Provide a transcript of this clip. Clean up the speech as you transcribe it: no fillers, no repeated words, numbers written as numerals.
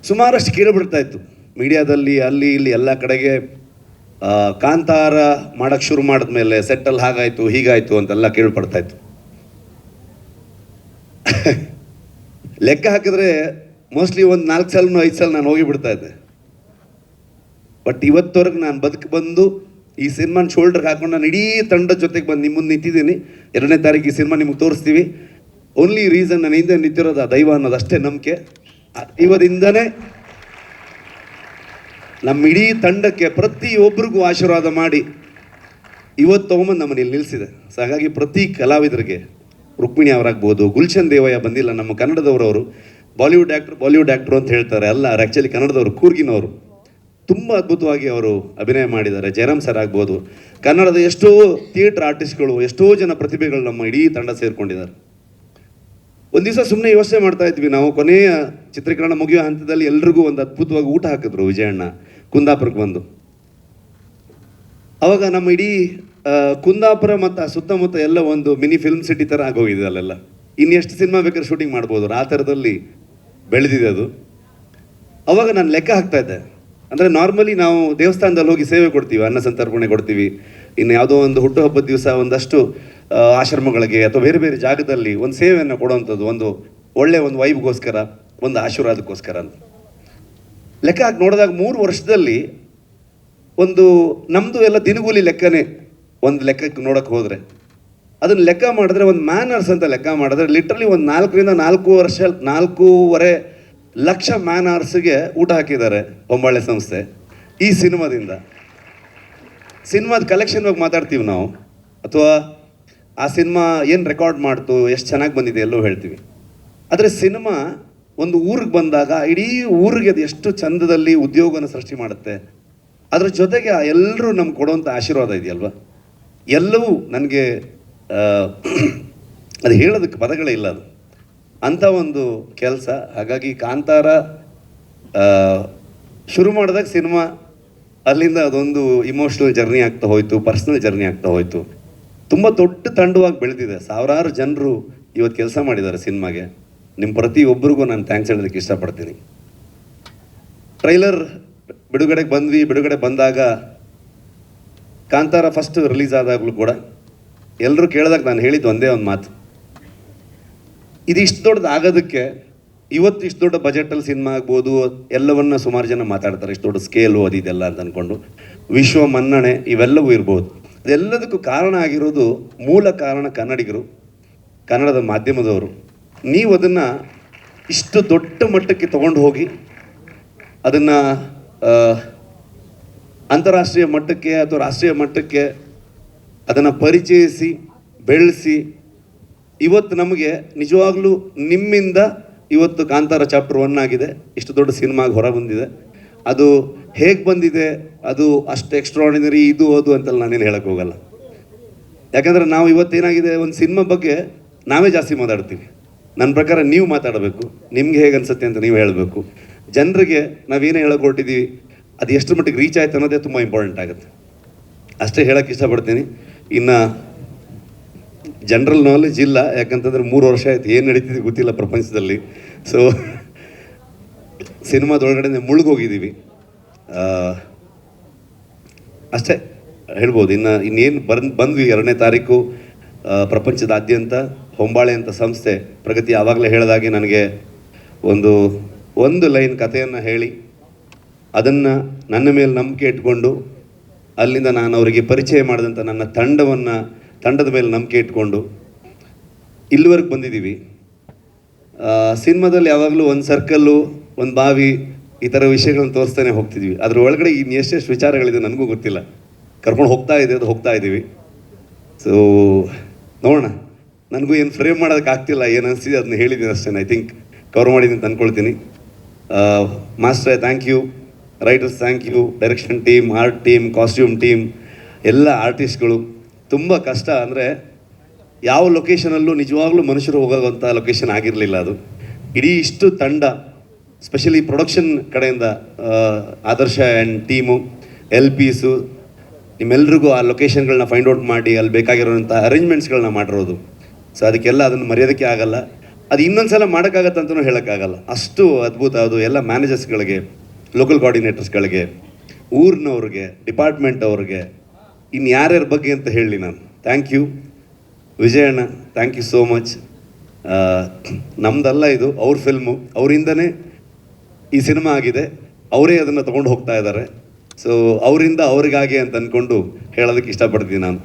ಸುಮಾರಷ್ಟು ಕೇಳಿಬಿಡ್ತಾ ಇತ್ತು ಮೀಡಿಯಾದಲ್ಲಿ, ಅಲ್ಲಿ ಇಲ್ಲಿ ಎಲ್ಲ ಕಡೆಗೆ. ಕಾಂತಾರ ಮಾಡೋಕ್ಕೆ ಶುರು ಮಾಡಿದ್ಮೇಲೆ ಸೆಟ್ಟಲ್ಲಿ ಹಾಗಾಯಿತು ಹೀಗಾಯಿತು ಅಂತೆಲ್ಲ ಕೇಳ್ಪಡ್ತಾ ಇತ್ತು. ಲೆಕ್ಕ ಹಾಕಿದ್ರೆ ಮೋಸ್ಟ್ಲಿ ಒಂದು 4 ಸಲನೋ 5 ಸಲ ನಾನು ಹೋಗಿಬಿಡ್ತಾ ಇದ್ದೆ. ಬಟ್ ಇವತ್ತವರೆಗೆ ನಾನು ಬಂದು ಈ ಸಿನಿಮಾನ ಶೋಲ್ಡರ್ಗೆ ಹಾಕೊಂಡು ನಾನು ಇಡೀ ತಂಡದ ಜೊತೆಗೆ ಬಂದು ನಿಮ್ಮ ಮುಂದೆ ನಿಂತಿದ್ದೀನಿ. 2ನೇ ತಾರೀಕು ಈ ಸಿನಿಮಾ ನಿಮಗೆ ತೋರಿಸ್ತೀವಿ. ಓನ್ಲಿ ರೀಸನ್ ನನ್ನ ಹಿಂದೆ ನಿಂತಿರೋದು ಆ ದೈವ ಅನ್ನೋದು ಅಷ್ಟೇ ನಂಬಿಕೆ. ಇವರಿಂದನೇ ನಮ್ಮ ಇಡೀ ತಂಡಕ್ಕೆ ಪ್ರತಿಯೊಬ್ಬರಿಗೂ ಆಶೀರ್ವಾದ ಮಾಡಿ ಇವತ್ತು ತೊಗೊಂಬಂದು ನಮ್ಮನ್ನು ಇಲ್ಲಿ ನಿಲ್ಲಿಸಿದೆ. ಸೊ ಹಾಗಾಗಿ ಪ್ರತಿ ಕಲಾವಿದರಿಗೆ, ರುಕ್ಮಿಣಿ ಅವರಾಗ್ಬೋದು, ಗುಲ್ಶನ್ ದೇವಯ್ಯ ಬಂದಿಲ್ಲ, ನಮ್ಮ ಕನ್ನಡದವರು. ಬಾಲಿವುಡ್ ಆ್ಯಕ್ಟ್ರು ಅಂತ ಹೇಳ್ತಾರೆ, ಅಲ್ಲ ಅವ್ರು ಆ್ಯಕ್ಚುಲಿ ಕನ್ನಡದವರು, ಕೂರ್ಗಿನವರು. ತುಂಬ ಅದ್ಭುತವಾಗಿ ಅವರು ಅಭಿನಯ ಮಾಡಿದ್ದಾರೆ. ಜಯರಾಮ್ ಸರ್ ಆಗ್ಬೋದು, ಕನ್ನಡದ ಎಷ್ಟೋ ಥಿಯೇಟ್ರ್ ಆರ್ಟಿಸ್ಟ್ಗಳು, ಎಷ್ಟೋ ಜನ ಪ್ರತಿಭೆಗಳು ನಮ್ಮ ಇಡೀ ತಂಡ ಸೇರಿಕೊಂಡಿದ್ದಾರೆ. ಒಂದು ದಿವಸ ಸುಮ್ಮನೆ ಯೋಚನೆ ಮಾಡ್ತಾ ಇದ್ವಿ ನಾವು, ಕೊನೆಯ ಚಿತ್ರೀಕರಣ ಮುಗಿಯೋ ಹಂತದಲ್ಲಿ ಎಲ್ರಿಗೂ ಒಂದು ಅದ್ಭುತವಾಗಿ ಊಟ ಹಾಕಿದ್ರು ವಿಜಯಣ್ಣ ಕುಂದಾಪುರಕ್ಕೆ ಬಂದು. ಅವಾಗ ನಮ್ಮ ಇಡೀ ಕುಂದಾಪುರ ಮತ್ತು ಸುತ್ತಮುತ್ತ ಎಲ್ಲ ಒಂದು ಮಿನಿ ಫಿಲ್ಮ್ ಸಿಟಿ ಥರ ಆಗೋಗಿದೆ. ಅಲ್ಲೆಲ್ಲ ಇನ್ನೆಷ್ಟು ಸಿನಿಮಾ ಬೇಕಾದ್ರೆ ಶೂಟಿಂಗ್ ಮಾಡ್ಬೋದು, ಆ ಥರದಲ್ಲಿ ಬೆಳೆದಿದೆ ಅದು. ಅವಾಗ ನಾನು ಲೆಕ್ಕ ಹಾಕ್ತಾ ಇದ್ದೆ. ಅಂದರೆ ನಾರ್ಮಲಿ ನಾವು ದೇವಸ್ಥಾನದಲ್ಲಿ ಹೋಗಿ ಸೇವೆ ಕೊಡ್ತೀವಿ, ಅನ್ನ ಸಂತರ್ಪಣೆ ಕೊಡ್ತೀವಿ, ಇನ್ನು ಯಾವುದೋ ಒಂದು ಹುಟ್ಟುಹಬ್ಬದ ದಿವಸ ಒಂದಷ್ಟು ಆಶ್ರಮಗಳಿಗೆ ಅಥವಾ ಬೇರೆ ಬೇರೆ ಜಾಗದಲ್ಲಿ ಒಂದು ಸೇವೆಯನ್ನು ಕೊಡುವಂಥದ್ದು, ಒಂದು ಒಳ್ಳೆಯ ಒಂದು ವೈಬ್ಗೋಸ್ಕರ, ಒಂದು ಆಶೀರ್ವಾದಕ್ಕೋಸ್ಕರ ಅಂತ. ಲೆಕ್ಕ ಹಾಕಿ ನೋಡಿದಾಗ 3 ವರ್ಷದಲ್ಲಿ ಒಂದು ನಮ್ಮದು ಎಲ್ಲ ದಿನಗೂಲಿ ಲೆಕ್ಕನೇ. ಒಂದು ಲೆಕ್ಕಕ್ಕೆ ನೋಡೋಕ್ಕೆ ಹೋದರೆ ಅದನ್ನು ಲೆಕ್ಕ ಮಾಡಿದ್ರೆ, ಒಂದು ಮ್ಯಾನರ್ಸ್ ಅಂತ ಲೆಕ್ಕ ಮಾಡಿದ್ರೆ ಲಿಟ್ರಲಿ ಒಂದು 4ರಿಂದ 4.5 ಲಕ್ಷ ಮ್ಯಾನರ್ಸ್ಗೆ ಊಟ ಹಾಕಿದ್ದಾರೆ ಹೊಂಬಾಳೆ ಸಂಸ್ಥೆ ಈ ಸಿನಿಮಾದಿಂದ. ಸಿನಿಮಾದ ಕಲೆಕ್ಷನ್ ಬಗ್ಗೆ ಮಾತಾಡ್ತೀವಿ ನಾವು, ಅಥವಾ ಆ ಸಿನಿಮಾ ಏನು ರೆಕಾರ್ಡ್ ಮಾಡ್ತು, ಎಷ್ಟು ಚೆನ್ನಾಗಿ ಬಂದಿದೆ ಎಲ್ಲೋ ಹೇಳ್ತೀವಿ. ಆದರೆ ಸಿನಿಮಾ ಒಂದು ಊರಿಗೆ ಬಂದಾಗ ಇಡೀ ಊರಿಗೆ ಅದು ಎಷ್ಟು ಚಂದದಲ್ಲಿ ಉದ್ಯೋಗನ ಸೃಷ್ಟಿ ಮಾಡುತ್ತೆ. ಅದ್ರ ಜೊತೆಗೆ ಎಲ್ಲರೂ ನಮ್ಗೆ ಕೊಡುವಂಥ ಆಶೀರ್ವಾದ ಇದೆಯಲ್ವ, ಎಲ್ಲವೂ ನನಗೆ ಅದು ಹೇಳೋದಕ್ಕೆ ಪದಗಳೇ ಇಲ್ಲ. ಅದು ಅಂಥ ಒಂದು ಕೆಲಸ. ಹಾಗಾಗಿ ಕಾಂತಾರ ಶುರು ಮಾಡಿದಾಗ ಸಿನಿಮಾ ಅಲ್ಲಿಂದ ಅದೊಂದು ಇಮೋಷ್ನಲ್ ಜರ್ನಿ ಆಗ್ತಾ ಹೋಯಿತು, ಪರ್ಸ್ನಲ್ ಜರ್ನಿ ಆಗ್ತಾ ಹೋಯಿತು. ತುಂಬ ದೊಡ್ಡ ತಂಡವಾಗಿ ಬೆಳೆದಿದೆ. ಸಾವಿರಾರು ಜನರು ಇವತ್ತು ಕೆಲಸ ಮಾಡಿದ್ದಾರೆ ಸಿನಿಮಾಗೆ. ನಿಮ್ಮ ಪ್ರತಿಯೊಬ್ಬರಿಗೂ ನಾನು ಥ್ಯಾಂಕ್ಸ್ ಹೇಳೋದಕ್ಕೆ ಇಷ್ಟಪಡ್ತೀನಿ. ಟ್ರೈಲರ್ ಬಿಡುಗಡೆ ಬಂದಾಗ, ಕಾಂತಾರ ಫಸ್ಟ್ ರಿಲೀಸ್ ಆದಾಗಲೂ ಕೂಡ ಎಲ್ಲರೂ ಕೇಳಿದಾಗ ನಾನು ಹೇಳಿದ್ದು ಒಂದೇ ಒಂದು ಮಾತು, ಇದು ಇಷ್ಟು ದೊಡ್ಡದು ಆಗೋದಕ್ಕೆ, ಇವತ್ತು ಇಷ್ಟು ದೊಡ್ಡ ಬಜೆಟಲ್ಲಿ ಸಿನಿಮಾ ಆಗ್ಬೋದು, ಎಲ್ಲವನ್ನ ಸುಮಾರು ಜನ ಮಾತಾಡ್ತಾರೆ, ಇಷ್ಟು ದೊಡ್ಡ ಸ್ಕೇಲು ಅದಿದೆಲ್ಲ ಅಂತ ಅಂದ್ಕೊಂಡು, ವಿಶ್ವ ಮನ್ನಣೆ ಇವೆಲ್ಲವೂ ಇರ್ಬೋದು. ಅದೆಲ್ಲದಕ್ಕೂ ಕಾರಣ ಆಗಿರೋದು, ಮೂಲ ಕಾರಣ ಕನ್ನಡಿಗರು, ಕನ್ನಡದ ಮಾಧ್ಯಮದವರು. ನೀವು ಅದನ್ನು ಇಷ್ಟು ದೊಡ್ಡ ಮಟ್ಟಕ್ಕೆ ತೊಗೊಂಡು ಹೋಗಿ ಅದನ್ನು ಅಂತಾರಾಷ್ಟ್ರೀಯ ಮಟ್ಟಕ್ಕೆ ಅಥವಾ ರಾಷ್ಟ್ರೀಯ ಮಟ್ಟಕ್ಕೆ ಅದನ್ನು ಪರಿಚಯಿಸಿ ಬೆಳೆಸಿ, ಇವತ್ತು ನಮಗೆ ನಿಜವಾಗ್ಲೂ ನಿಮ್ಮಿಂದ ಇವತ್ತು ಕಾಂತಾರ ಚಾಪ್ಟರ್ 1 ಆಗಿದೆ, ಇಷ್ಟು ದೊಡ್ಡ ಸಿನಿಮಾಗೆ ಹೊರ ಬಂದಿದೆ. ಅದು ಹೇಗೆ ಬಂದಿದೆ, ಅದು ಅಷ್ಟು ಎಕ್ಸ್ಟ್ರಾರ್ಡಿನರಿ ಇದು ಅದು ಅಂತೆಲ್ಲ ನಾನೇನು ಹೇಳಕ್ಕೆ ಹೋಗಲ್ಲ. ಯಾಕಂದರೆ ನಾವು ಇವತ್ತೇನಾಗಿದೆ, ಒಂದು ಸಿನಿಮಾ ಬಗ್ಗೆ ನಾವೇ ಜಾಸ್ತಿ ಮಾತಾಡ್ತೀವಿ. ನನ್ನ ಪ್ರಕಾರ ನೀವು ಮಾತಾಡಬೇಕು, ನಿಮ್ಗೆ ಹೇಗೆ ಅನಿಸುತ್ತೆ ಅಂತ ನೀವು ಹೇಳಬೇಕು. ಜನರಿಗೆ ನಾವೇನೇ ಹೇಳಕ್ಕೆ ಹೊರಟಿದ್ದೀವಿ ಅದು ಎಷ್ಟು ಮಟ್ಟಿಗೆ ರೀಚ್ ಆಯ್ತು ಅನ್ನೋದೇ ತುಂಬ ಇಂಪಾರ್ಟೆಂಟ್ ಆಗುತ್ತೆ. ಅಷ್ಟೇ ಹೇಳೋಕ್ಕೆ ಇಷ್ಟಪಡ್ತೀನಿ. ಇನ್ನು ಜನರಲ್ ನಾಲೆಜ್ ಇಲ್ಲ, ಯಾಕಂತಂದರೆ 3 ವರ್ಷ ಆಯ್ತು, ಏನು ನಡೀತಿದೆ ಗೊತ್ತಿಲ್ಲ ಪ್ರಪಂಚದಲ್ಲಿ. ಸೊ ಸಿನಿಮಾದೊಳಗಡೆ ಮುಳುಗೋಗಿದ್ದೀವಿ ಅಷ್ಟೇ ಹೇಳ್ಬೋದು. ಇನ್ನೇನು ಬಂದ್ವಿ 2ನೇ ತಾರೀಕು ಪ್ರಪಂಚದಾದ್ಯಂತ ಹೊಂಬಾಳೆ ಅಂತ ಸಂಸ್ಥೆ ಪ್ರಗತಿ ಆವಾಗಲೇ ಹೇಳಿದಾಗೆ ನನಗೆ ಒಂದು ಲೈನ್ ಕಥೆಯನ್ನು ಹೇಳಿ ಅದನ್ನು ನನ್ನ ಮೇಲೆ ನಂಬಿಕೆ ಇಟ್ಕೊಂಡು, ಅಲ್ಲಿಂದ ನಾನು ಅವರಿಗೆ ಪರಿಚಯ ಮಾಡಿದಂಥ ನನ್ನ ತಂಡದ ಮೇಲೆ ನಂಬಿಕೆ ಇಟ್ಕೊಂಡು ಇಲ್ಲಿವರೆಗೆ ಬಂದಿದ್ದೀವಿ. ಸಿನಿಮಾದಲ್ಲಿ ಯಾವಾಗಲೂ ಒಂದು ಸರ್ಕಲ್ಲು, ಒಂದು ಬಾವಿ, ಈ ಥರ ವಿಷಯಗಳನ್ನು ತೋರಿಸ್ತಾನೆ ಹೋಗ್ತಿದ್ವಿ. ಅದ್ರ ಒಳಗಡೆ ಇನ್ನು ಎಷ್ಟೆಷ್ಟು ವಿಚಾರಗಳಿದೆ ನನಗೂ ಗೊತ್ತಿಲ್ಲ, ಕರ್ಕೊಂಡು ಹೋಗ್ತಾ ಇದ್ದೀವಿ. ಸೊ ನೋಡೋಣ. ನನಗೂ ಏನು ಫ್ರೇಮ್ ಮಾಡೋದಕ್ಕೆ ಆಗ್ತಿಲ್ಲ, ಏನು ಅನಿಸ್ತಿದೆ ಅದನ್ನ ಹೇಳಿದ್ದೀನಿ ಅಷ್ಟೇ. ಐ ಥಿಂಕ್ ಕವರ್ ಮಾಡಿದ್ದೀನಿ ಅಂತ ಅಂದ್ಕೊಳ್ತೀನಿ. ಮಾಸ್ಟ್ರೇ thank you, writers thank you, direction team, art team, costume team, ಎಲ್ಲ ಆರ್ಟಿಸ್ಟ್ಗಳು. ತುಂಬ ಕಷ್ಟ. ಅಂದರೆ ಯಾವ ಲೊಕೇಶನಲ್ಲೂ ನಿಜವಾಗ್ಲೂ ಮನುಷ್ಯರು ಹೋಗೋವಂಥ ಲೊಕೇಶನ್ ಆಗಿರಲಿಲ್ಲ ಅದು. ಇಡೀ ಇಷ್ಟು ತಂಡ, ಸ್ಪೆಷಲಿ ಪ್ರೊಡಕ್ಷನ್ ಕಡೆಯಿಂದ ಆದರ್ಶ ಆ್ಯಂಡ್ ಟೀಮು, LPಸು, ನಿಮ್ಮೆಲ್ರಿಗೂ ಆ ಲೊಕೇಶನ್ಗಳನ್ನ ಫೈಂಡ್ ಔಟ್ ಮಾಡಿ ಅಲ್ಲಿ ಬೇಕಾಗಿರೋಂಥ ಅರೇಂಜ್ಮೆಂಟ್ಸ್ಗಳನ್ನ ಮಾಡಿರೋದು. ಸೊ ಅದಕ್ಕೆಲ್ಲ ಅದನ್ನು ಮರೆಯೋದಕ್ಕೆ ಆಗಲ್ಲ. ಅದು ಇನ್ನೊಂದ್ಸಲ ಮಾಡೋಕ್ಕಾಗತ್ತಂತನೂ ಹೇಳೋಕ್ಕಾಗಲ್ಲ, ಅಷ್ಟು ಅದ್ಭುತ ಅದು. ಎಲ್ಲ ಮ್ಯಾನೇಜರ್ಸ್ಗಳಿಗೆ, ಲೋಕಲ್ ಕೋಆರ್ಡಿನೇಟರ್ಸ್ಗಳಿಗೆ, ಊರಿನವ್ರಿಗೆ, ಡಿಪಾರ್ಟ್ಮೆಂಟ್ ಅವ್ರಿಗೆ, ಇನ್ನು ಯಾರ್ಯಾರ ಬಗ್ಗೆ ಅಂತ ಹೇಳಲಿ ನಾನು. ಥ್ಯಾಂಕ್ ಯು ವಿಜಯಣ್ಣ, ಥ್ಯಾಂಕ್ ಯು ಸೋ ಮಚ್. ನಮ್ದಲ್ಲ ಇದು, ಅವ್ರ ಫಿಲ್ಮು, ಅವರಿಂದನೇ ಈ ಸಿನಿಮಾ ಆಗಿದೆ, ಅವರೇ ಅದನ್ನು ತೊಗೊಂಡು ಹೋಗ್ತಾ ಇದ್ದಾರೆ. ಸೊ ಅವರಿಂದ ಅವ್ರಿಗಾಗಿ ಅಂತ ಅಂದ್ಕೊಂಡು ಹೇಳೋದಕ್ಕೆ ಇಷ್ಟಪಡ್ತೀನಿ ನಾನು.